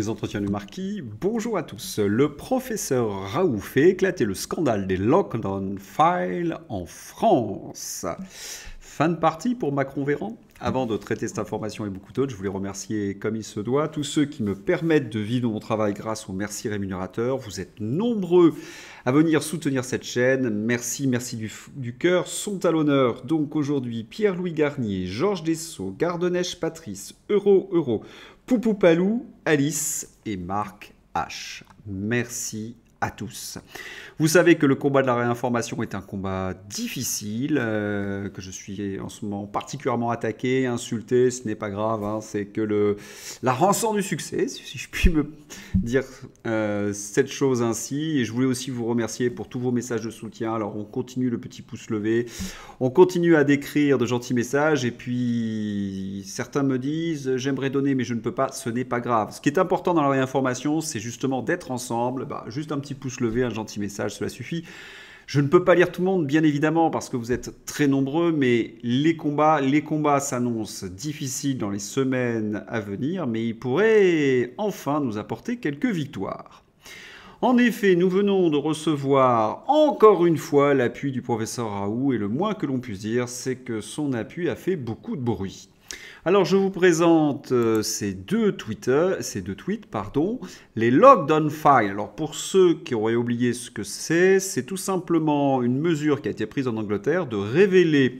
les entretiens du marquis. Bonjour à tous. Le professeur Raoult fait éclater le scandale des lockdown files en France. Fin de partie pour Macron-Véran. Avant de traiter cette information et beaucoup d'autres, je voulais remercier comme il se doit tous ceux qui me permettent de vivre mon travail grâce aux merci rémunérateurs. Vous êtes nombreux à venir soutenir cette chaîne. Merci du cœur sont à l'honneur. Donc aujourd'hui, Pierre-Louis Garnier, Georges Dessau, Gardenèche Patrice, Euro, Poupou Palou, Alice et Marc H. Merci à tous. Vous savez que le combat de la réinformation est un combat difficile, que je suis en ce moment particulièrement attaqué, insulté, ce n'est pas grave, hein, c'est que la rançon du succès, si je puis me dire cette chose ainsi. Et je voulais aussi vous remercier pour tous vos messages de soutien. Alors on continue le petit pouce levé, on continue à décrire de gentils messages, et puis certains me disent j'aimerais donner mais je ne peux pas, ce n'est pas grave. Ce qui est important dans la réinformation, c'est justement d'être ensemble, juste un petit pouce levé, un gentil message, cela suffit. Je ne peux pas lire tout le monde, bien évidemment, parce que vous êtes très nombreux, mais les combats s'annoncent difficiles dans les semaines à venir, mais ils pourraient enfin nous apporter quelques victoires. En effet, nous venons de recevoir encore une fois l'appui du professeur Raoult, et le moins que l'on puisse dire, c'est que son appui a fait beaucoup de bruit. Alors je vous présente ces deux tweets, les lockdown files. Alors pour ceux qui auraient oublié ce que c'est tout simplement une mesure qui a été prise en Angleterre de révéler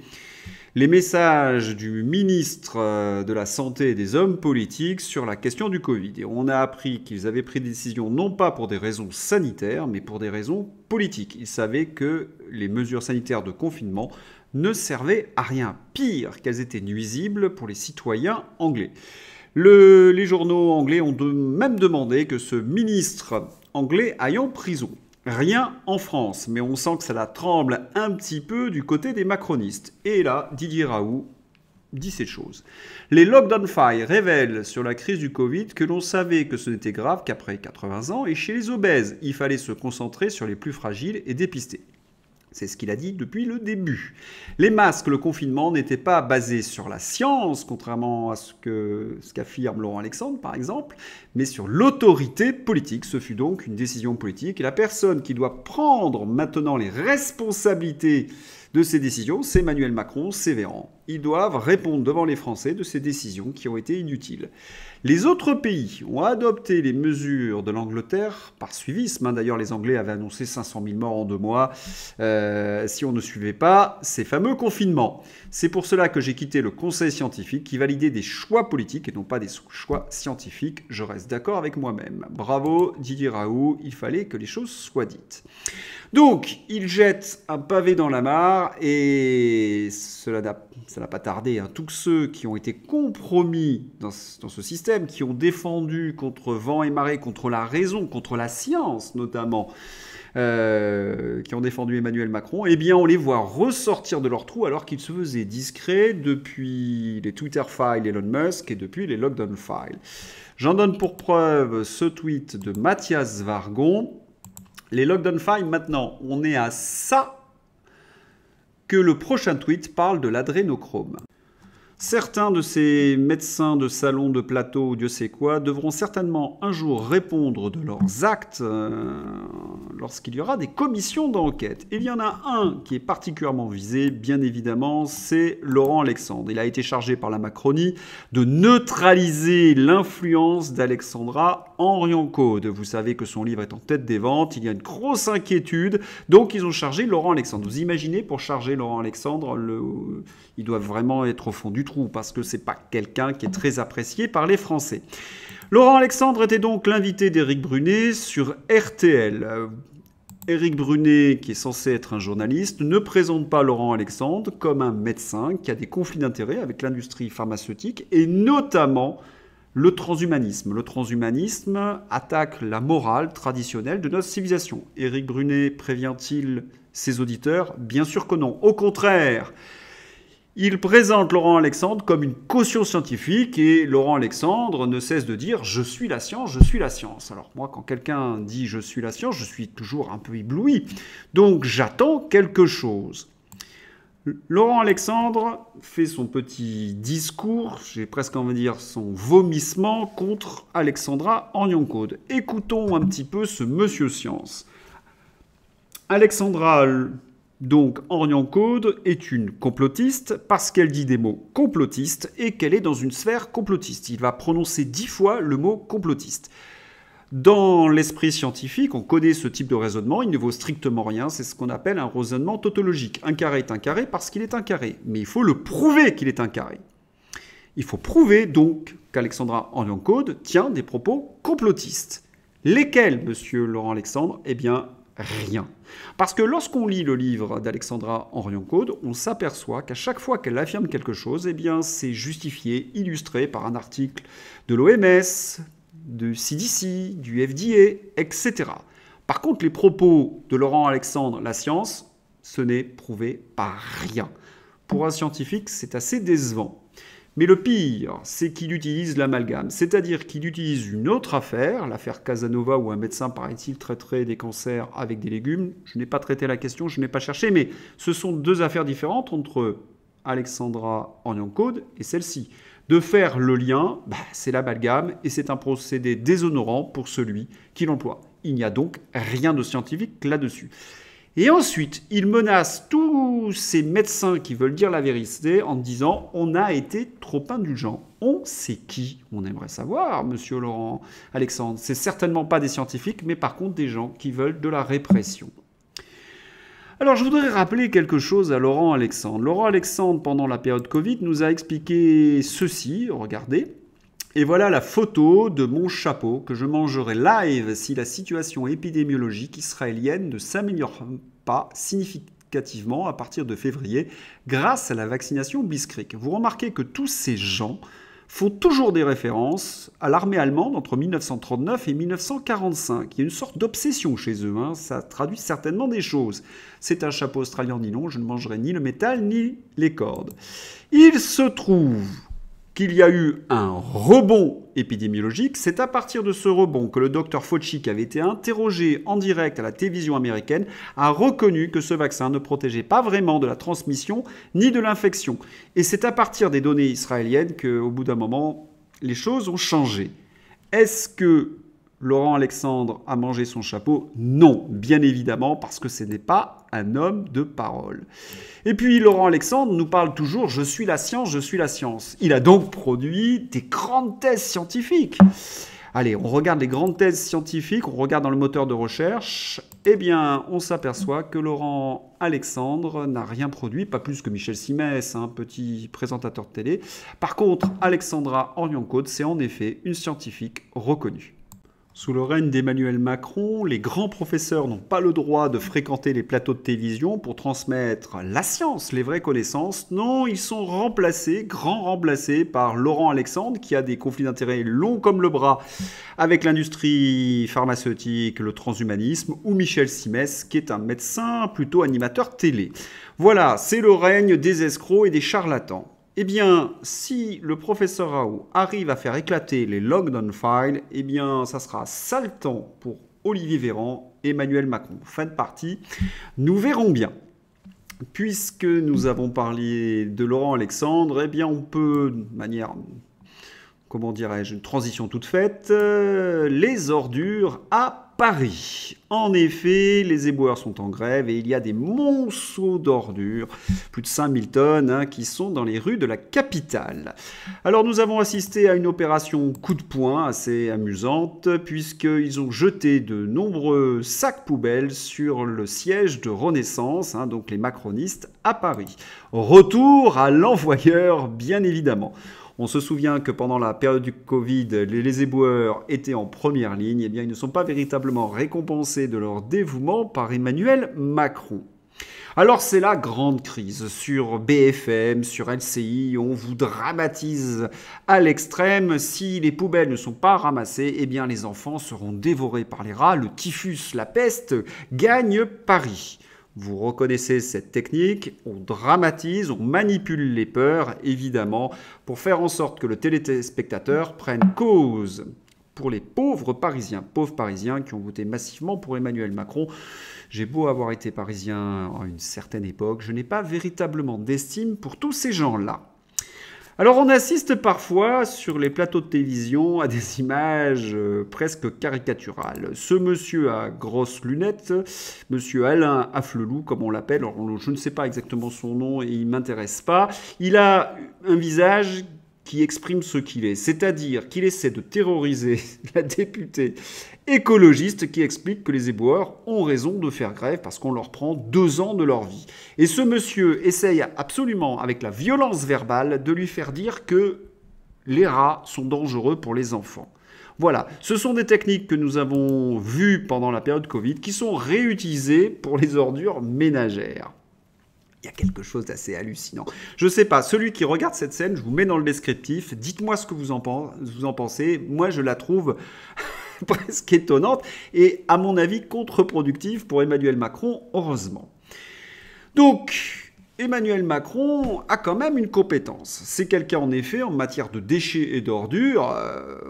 les messages du ministre de la Santé et des hommes politiques sur la question du Covid. Et on a appris qu'ils avaient pris des décisions non pas pour des raisons sanitaires, mais pour des raisons politiques. Ils savaient que les mesures sanitaires de confinement ne servaient à rien. Pire, qu'elles étaient nuisibles pour les citoyens anglais. Les journaux anglais ont même demandé que ce ministre anglais aille en prison. Rien en France, mais on sent que ça tremble un petit peu du côté des macronistes. Et là, Didier Raoult dit cette chose. Les lockdown files révèlent sur la crise du Covid que l'on savait que ce n'était grave qu'après 80 ans et chez les obèses. Il fallait se concentrer sur les plus fragiles et dépister. C'est ce qu'il a dit depuis le début. Les masques, le confinement n'étaient pas basés sur la science, contrairement à ce qu'affirme Laurent Alexandre, par exemple, mais sur l'autorité politique. Ce fut donc une décision politique. Et la personne qui doit prendre maintenant les responsabilités de ces décisions, c'est Emmanuel Macron, c'est Véran. Ils doivent répondre devant les Français de ces décisions qui ont été inutiles. Les autres pays ont adopté les mesures de l'Angleterre par suivisme. D'ailleurs, les Anglais avaient annoncé 500 000 morts en 2 mois si on ne suivait pas ces fameux confinements. C'est pour cela que j'ai quitté le conseil scientifique qui validait des choix politiques et non pas des choix scientifiques. Je reste d'accord avec moi-même. Bravo Didier Raoult, il fallait que les choses soient dites. Donc, il jette un pavé dans la mare et cela n'a pas tardé. Tous ceux qui ont été compromis dans ce système, qui ont défendu contre vent et marée, contre la raison, contre la science notamment, qui ont défendu Emmanuel Macron, eh bien on les voit ressortir de leur trou alors qu'ils se faisaient discrets depuis les Twitter files Elon Musk et depuis les lockdown files. J'en donne pour preuve ce tweet de Mathias Vargon. Les lockdown files, maintenant, on est à ça que le prochain tweet parle de l'adrénochrome. Certains de ces médecins de salon, de plateau, Dieu sait quoi, devront certainement un jour répondre de leurs actes lorsqu'il y aura des commissions d'enquête. Et il y en a un qui est particulièrement visé, bien évidemment, c'est Laurent Alexandre. Il a été chargé par la Macronie de neutraliser l'influence d'Alexandra Henrion-Caude. Vous savez que son livre est en tête des ventes, il y a une grosse inquiétude, donc ils ont chargé Laurent Alexandre. Vous imaginez, pour charger Laurent Alexandre, ils doivent vraiment être au fond du trou parce que c'est pas quelqu'un qui est très apprécié par les Français. Laurent Alexandre était donc l'invité d'Éric Brunet sur RTL. Éric Brunet, qui est censé être un journaliste, ne présente pas Laurent Alexandre comme un médecin qui a des conflits d'intérêts avec l'industrie pharmaceutique et notamment le transhumanisme. Le transhumanisme attaque la morale traditionnelle de notre civilisation. Éric Brunet prévient-il ses auditeurs? Bien sûr que non. Au contraire, il présente Laurent Alexandre comme une caution scientifique et Laurent Alexandre ne cesse de dire « je suis la science, je suis la science ». Alors moi, quand quelqu'un dit « je suis la science », je suis toujours un peu ébloui. Donc j'attends quelque chose. Laurent Alexandre fait son petit discours, j'ai presque envie de dire son vomissement contre Alexandra Orion-Caude. Écoutons un petit peu ce monsieur science. Alexandra donc Orion-Caude est une complotiste parce qu'elle dit des mots complotistes et qu'elle est dans une sphère complotiste. Il va prononcer 10 fois le mot complotiste. Dans l'esprit scientifique, on connaît ce type de raisonnement, il ne vaut strictement rien, c'est ce qu'on appelle un raisonnement tautologique. Un carré est un carré parce qu'il est un carré, mais il faut le prouver qu'il est un carré. Il faut prouver donc qu'Alexandra Orion-Caude tient des propos complotistes. Lesquels, monsieur Laurent Alexandre? Eh bien, rien. Parce que lorsqu'on lit le livre d'Alexandra Orion-Caude, on s'aperçoit qu'à chaque fois qu'elle affirme quelque chose, eh bien, c'est justifié, illustré par un article de l'OMS, du CDC, du FDA, etc. Par contre, les propos de Laurent Alexandre, la science, ce n'est prouvé par rien. Pour un scientifique, c'est assez décevant. Mais le pire, c'est qu'il utilise l'amalgame, c'est-à-dire qu'il utilise une autre affaire, l'affaire Casanova, où un médecin, paraît-il, traiterait des cancers avec des légumes. Je n'ai pas traité la question, je n'ai pas cherché, mais ce sont deux affaires différentes entre Alexandra Orion-Caude et celle-ci. De faire le lien, c'est l'amalgame et c'est un procédé déshonorant pour celui qui l'emploie. Il n'y a donc rien de scientifique là-dessus. Et ensuite, il menace tous ces médecins qui veulent dire la vérité en disant « on a été trop indulgent ». On sait qui? On aimerait savoir, monsieur Laurent Alexandre. C'est certainement pas des scientifiques, mais par contre des gens qui veulent de la répression. Alors, je voudrais rappeler quelque chose à Laurent Alexandre. Laurent Alexandre, pendant la période Covid, nous a expliqué ceci, regardez. Et voilà la photo de mon chapeau que je mangerai live si la situation épidémiologique israélienne ne s'améliore pas significativement à partir de février grâce à la vaccination Biscrick. Vous remarquez que tous ces gens font toujours des références à l'armée allemande entre 1939 et 1945. Il y a une sorte d'obsession chez eux, ça traduit certainement des choses. C'est un chapeau australien, dit non, je ne mangerai ni le métal ni les cordes. Il se trouve qu'il y a eu un rebond épidémiologique. C'est à partir de ce rebond que le docteur Fauci, qui avait été interrogé en direct à la télévision américaine, a reconnu que ce vaccin ne protégeait pas vraiment de la transmission ni de l'infection. Et c'est à partir des données israéliennes qu'au bout d'un moment, les choses ont changé. Est-ce que Laurent Alexandre a mangé son chapeau? Non, bien évidemment, parce que ce n'est pas un homme de parole. Et puis Laurent Alexandre nous parle toujours « je suis la science, je suis la science ». Il a donc produit des grandes thèses scientifiques. Allez, on regarde les grandes thèses scientifiques, on regarde dans le moteur de recherche. Eh bien, on s'aperçoit que Laurent Alexandre n'a rien produit, pas plus que Michel Simès, un petit présentateur de télé. Par contre, Alexandra Orion-Caude, c'est en effet une scientifique reconnue. Sous le règne d'Emmanuel Macron, les grands professeurs n'ont pas le droit de fréquenter les plateaux de télévision pour transmettre la science, les vraies connaissances. Non, ils sont remplacés par Laurent Alexandre, qui a des conflits d'intérêts longs comme le bras avec l'industrie pharmaceutique, le transhumanisme, ou Michel Simès, qui est un médecin plutôt animateur télé. Voilà, c'est le règne des escrocs et des charlatans. Eh bien, si le professeur Raoult arrive à faire éclater les lockdown files, eh bien, ça sera sale temps pour Olivier Véran et Emmanuel Macron. Fin de partie, nous verrons bien. Puisque nous avons parlé de Laurent Alexandre, eh bien, on peut, de manière, comment dirais-je, une transition toute faite, les ordures à Paris. En effet, les éboueurs sont en grève et il y a des monceaux d'ordures, plus de 5000 tonnes, qui sont dans les rues de la capitale. Alors nous avons assisté à une opération coup de poing assez amusante, puisqu'ils ont jeté de nombreux sacs poubelles sur le siège de Renaissance, donc les macronistes, à Paris. Retour à l'envoyeur, bien évidemment. On se souvient que pendant la période du Covid, les éboueurs étaient en première ligne. Eh bien, ils ne sont pas véritablement récompensés de leur dévouement par Emmanuel Macron. Alors, c'est la grande crise. Sur BFM, sur LCI, on vous dramatise à l'extrême. Si les poubelles ne sont pas ramassées, eh bien, les enfants seront dévorés par les rats. Le typhus, la peste, gagne Paris. Vous reconnaissez cette technique, on dramatise, on manipule les peurs, évidemment, pour faire en sorte que le téléspectateur prenne cause pour les pauvres Parisiens qui ont voté massivement pour Emmanuel Macron. J'ai beau avoir été parisien à une certaine époque, je n'ai pas véritablement d'estime pour tous ces gens-là. Alors on assiste parfois sur les plateaux de télévision à des images presque caricaturales. Ce monsieur à grosses lunettes, monsieur Alain Afflelou comme on l'appelle, je ne sais pas exactement son nom et il ne m'intéresse pas, il a un visage qui exprime ce qu'il est, c'est-à-dire qu'il essaie de terroriser la députée écologiste qui explique que les éboueurs ont raison de faire grève parce qu'on leur prend 2 ans de leur vie. Et ce monsieur essaye absolument, avec la violence verbale, de lui faire dire que les rats sont dangereux pour les enfants. Voilà, ce sont des techniques que nous avons vues pendant la période Covid qui sont réutilisées pour les ordures ménagères. Il y a quelque chose d'assez hallucinant. Je ne sais pas, celui qui regarde cette scène, je vous mets dans le descriptif, dites-moi ce que vous en pensez. Moi, je la trouve presque étonnante et, à mon avis, contre-productive pour Emmanuel Macron, heureusement. Donc, Emmanuel Macron a quand même une compétence. C'est quelqu'un, en effet, en matière de déchets et d'ordures,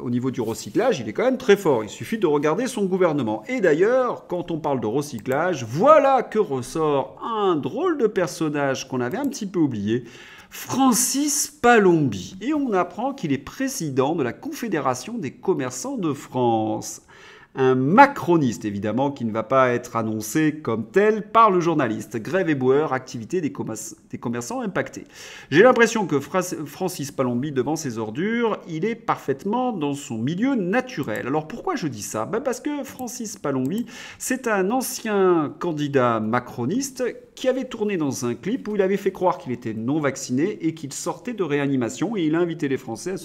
au niveau du recyclage, il est quand même très fort. Il suffit de regarder son gouvernement. Et d'ailleurs, quand on parle de recyclage, voilà que ressort un drôle de personnage qu'on avait un petit peu oublié, Francis Palombi. Et on apprend qu'il est président de la Confédération des commerçants de France. Un macroniste, évidemment, qui ne va pas être annoncé comme tel par le journaliste. Grève éboueur, activité des commerçants impactés. J'ai l'impression que Francis Palombi, devant ses ordures, il est parfaitement dans son milieu naturel. Alors pourquoi je dis ça ? Parce que Francis Palombi, c'est un ancien candidat macroniste qui avait tourné dans un clip où il avait fait croire qu'il était non vacciné et qu'il sortait de réanimation et il a invité les Français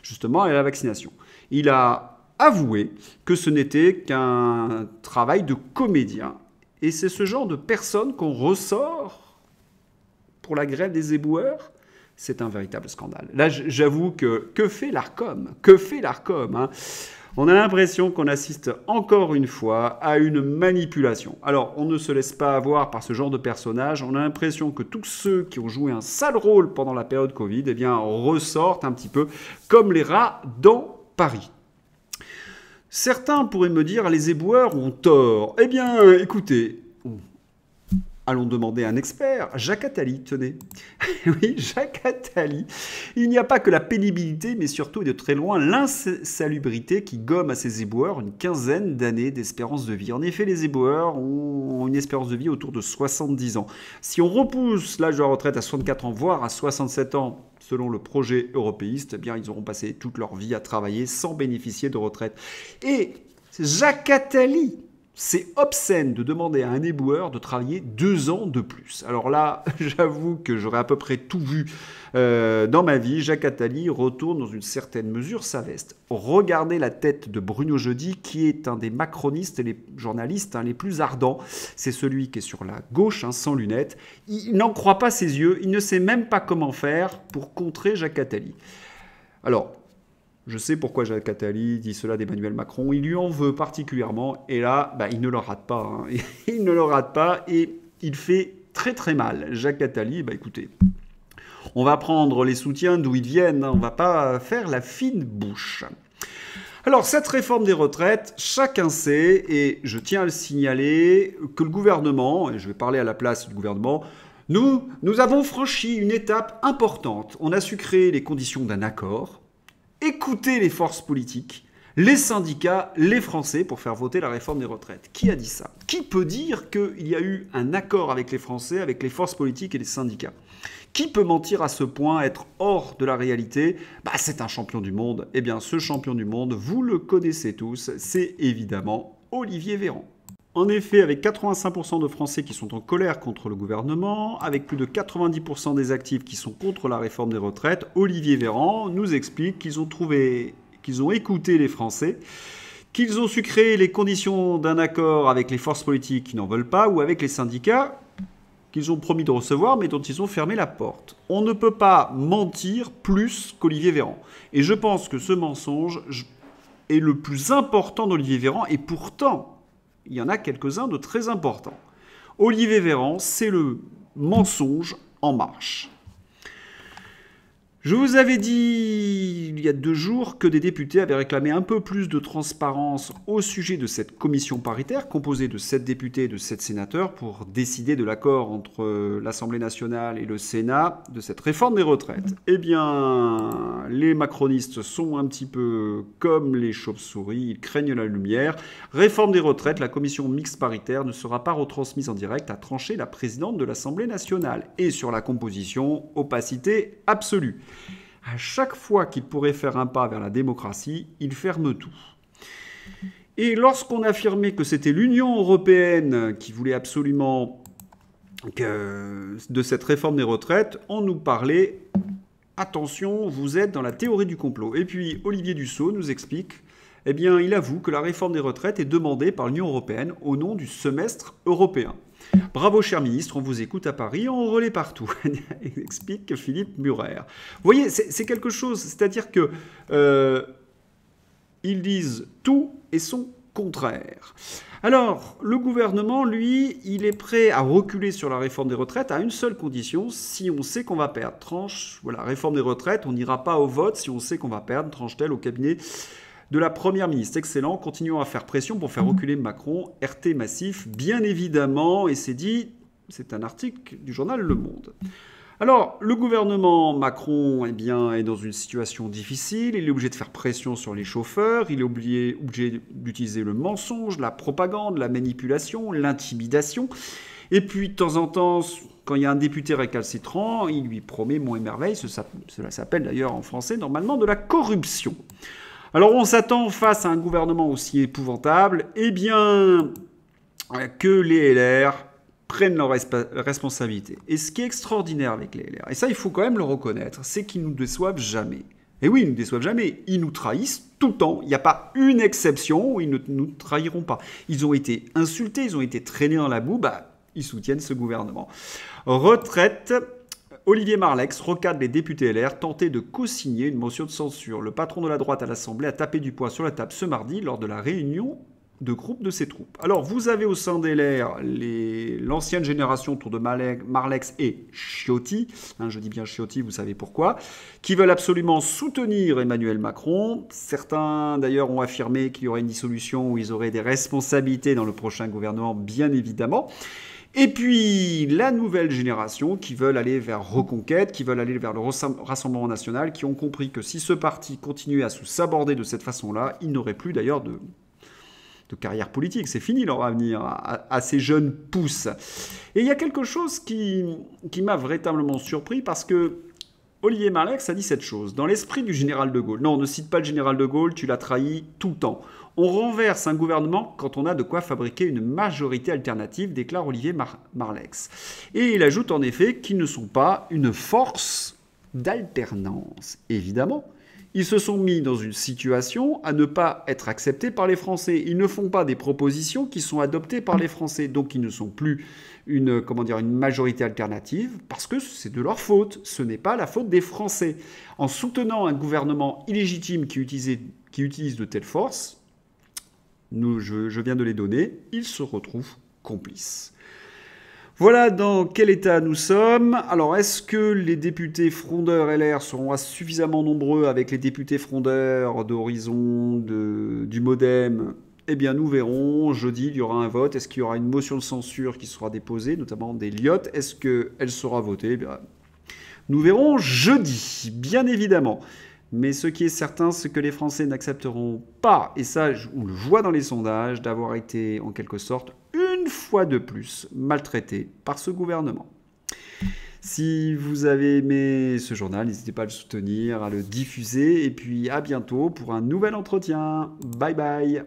justement à la vaccination. Il a avouer que ce n'était qu'un travail de comédien. Et c'est ce genre de personne qu'on ressort pour la grève des éboueurs. C'est un véritable scandale. Là, j'avoue que fait l'Arcom ? Que fait l'Arcom, hein ? On a l'impression qu'on assiste encore une fois à une manipulation. Alors, on ne se laisse pas avoir par ce genre de personnage. On a l'impression que tous ceux qui ont joué un sale rôle pendant la période Covid, eh bien, ressortent un petit peu comme les rats dans Paris. Certains pourraient me dire, les éboueurs ont tort. Eh bien, écoutez, allons demander à un expert. Jacques Attali, tenez. Oui, Jacques Attali. Il n'y a pas que la pénibilité, mais surtout et de très loin l'insalubrité qui gomme à ces éboueurs une quinzaine d'années d'espérance de vie. En effet, les éboueurs ont une espérance de vie autour de 70 ans. Si on repousse l'âge de la retraite à 64 ans, voire à 67 ans, selon le projet européiste, eh bien, ils auront passé toute leur vie à travailler sans bénéficier de retraite. Et Jacques Attali, c'est obscène de demander à un éboueur de travailler 2 ans de plus. Alors là, j'avoue que j'aurais à peu près tout vu dans ma vie. Jacques Attali retourne dans une certaine mesure sa veste. Regardez la tête de Bruno Jeudi, qui est un des macronistes et les journalistes les plus ardents. C'est celui qui est sur la gauche, sans lunettes. Il n'en croit pas ses yeux. Il ne sait même pas comment faire pour contrer Jacques Attali. Alors, je sais pourquoi Jacques Attali dit cela d'Emmanuel Macron. Il lui en veut particulièrement. Et là, il ne le rate pas. Hein. Il ne le rate pas et il fait très très mal. Jacques Attali, écoutez, on va prendre les soutiens d'où ils viennent. On ne va pas faire la fine bouche. Alors, cette réforme des retraites, chacun sait, et je tiens à le signaler, que le gouvernement, et je vais parler à la place du gouvernement, nous avons franchi une étape importante. On a su créer les conditions d'un accord. Écoutez les forces politiques, les syndicats, les Français pour faire voter la réforme des retraites. Qui a dit ça ? Qui peut dire qu'il y a eu un accord avec les Français, avec les forces politiques et les syndicats ? Qui peut mentir à ce point, être hors de la réalité ? C'est un champion du monde. Eh bien, ce champion du monde, vous le connaissez tous, c'est évidemment Olivier Véran. En effet, avec 85% de Français qui sont en colère contre le gouvernement, avec plus de 90% des actifs qui sont contre la réforme des retraites, Olivier Véran nous explique qu'ils ont écouté les Français, qu'ils ont su créer les conditions d'un accord avec les forces politiques qui n'en veulent pas ou avec les syndicats qu'ils ont promis de recevoir mais dont ils ont fermé la porte. On ne peut pas mentir plus qu'Olivier Véran. Et je pense que ce mensonge est le plus important d'Olivier Véran et pourtant, il y en a quelques-uns de très importants. Olivier Véran, c'est le mensonge en marche. Je vous avais dit il y a 2 jours que des députés avaient réclamé un peu plus de transparence au sujet de cette commission paritaire composée de 7 députés et de 7 sénateurs pour décider de l'accord entre l'Assemblée nationale et le Sénat de cette réforme des retraites. Eh bien, les macronistes sont un petit peu comme les chauves-souris, ils craignent la lumière. Réforme des retraites, la commission mixte paritaire ne sera pas retransmise en direct, a tranché la présidente de l'Assemblée nationale. Et sur la composition, opacité absolue. À chaque fois qu'il pourrait faire un pas vers la démocratie, il ferme tout. Et lorsqu'on affirmait que c'était l'Union européenne qui voulait absolument de cette réforme des retraites, on nous parlait « Attention, vous êtes dans la théorie du complot ». Et puis Olivier Dussopt nous explique, eh bien, il avoue que la réforme des retraites est demandée par l'Union européenne au nom du semestre européen. Bravo, cher ministre, on vous écoute à Paris, on relaie partout, explique Philippe Murer. Vous voyez, c'est quelque chose, c'est-à-dire que ils disent tout et son contraire. Alors, le gouvernement, lui, il est prêt à reculer sur la réforme des retraites à une seule condition, si on sait qu'on va perdre. Tranche, voilà, réforme des retraites, on n'ira pas au vote si on sait qu'on va perdre, tranche-t-elle au cabinet de la Première ministre. Excellent, continuons à faire pression pour faire reculer Macron. RT massif, bien évidemment, et c'est dit, c'est un article du journal Le Monde. Alors, le gouvernement Macron eh bien, est dans une situation difficile, il est obligé de faire pression sur les chauffeurs, il est obligé d'utiliser le mensonge, la propagande, la manipulation, l'intimidation, et puis de temps en temps, quand il y a un député récalcitrant, il lui promet monts et merveilles, cela s'appelle d'ailleurs en français normalement de la corruption. Alors on s'attend face à un gouvernement aussi épouvantable, eh bien que les LR prennent leurs responsabilités. Et ce qui est extraordinaire avec les LR, et ça il faut quand même le reconnaître, c'est qu'ils ne nous déçoivent jamais. Et oui, ils ne nous déçoivent jamais, ils nous trahissent tout le temps. Il n'y a pas une exception où ils ne nous trahiront pas. Ils ont été insultés, ils ont été traînés dans la boue, ils soutiennent ce gouvernement. Retraite... Olivier Marleix recadre les députés LR tentés de co-signer une motion de censure. Le patron de la droite à l'Assemblée a tapé du poing sur la table ce mardi lors de la réunion de groupe de ses troupes. Alors, vous avez au sein des LR l'ancienne génération autour de Marleix et Ciotti, je dis bien Ciotti, vous savez pourquoi, qui veulent absolument soutenir Emmanuel Macron. Certains, d'ailleurs, ont affirmé qu'il y aurait une dissolution où ils auraient des responsabilités dans le prochain gouvernement, bien évidemment. Et puis la nouvelle génération qui veulent aller vers Reconquête, qui veulent aller vers le Rassemblement national, qui ont compris que si ce parti continuait à se saborder de cette façon-là, il n'aurait plus d'ailleurs de carrière politique. C'est fini leur avenir à ces jeunes pousses. Et il y a quelque chose qui m'a véritablement surpris parce que Olivier Marleix a dit cette chose. Dans l'esprit du général de Gaulle, non, ne cite pas le général de Gaulle, tu l'as trahi tout le temps. On renverse un gouvernement quand on a de quoi fabriquer une majorité alternative, déclare Olivier Marleix. Et il ajoute en effet qu'ils ne sont pas une force d'alternance. Évidemment, ils se sont mis dans une situation à ne pas être acceptés par les Français. Ils ne font pas des propositions qui sont adoptées par les Français. Donc ils ne sont plus une majorité alternative parce que c'est de leur faute. Ce n'est pas la faute des Français. En soutenant un gouvernement illégitime qui utilise de telles forces, je viens de les donner, ils se retrouvent complices. Voilà dans quel état nous sommes. Alors, est-ce que les députés frondeurs LR seront suffisamment nombreux avec les députés frondeurs d'Horizon, du Modem ? Eh bien, nous verrons. Jeudi, il y aura un vote. Est-ce qu'il y aura une motion de censure qui sera déposée, notamment d'Elliott ? Est-ce qu'elle sera votée ? Eh bien, nous verrons jeudi, bien évidemment. Mais ce qui est certain, c'est que les Français n'accepteront pas, et ça, on le voit dans les sondages, d'avoir été, en quelque sorte, une fois de plus, maltraités par ce gouvernement. Si vous avez aimé ce journal, n'hésitez pas à le soutenir, à le diffuser, et puis à bientôt pour un nouvel entretien. Bye bye.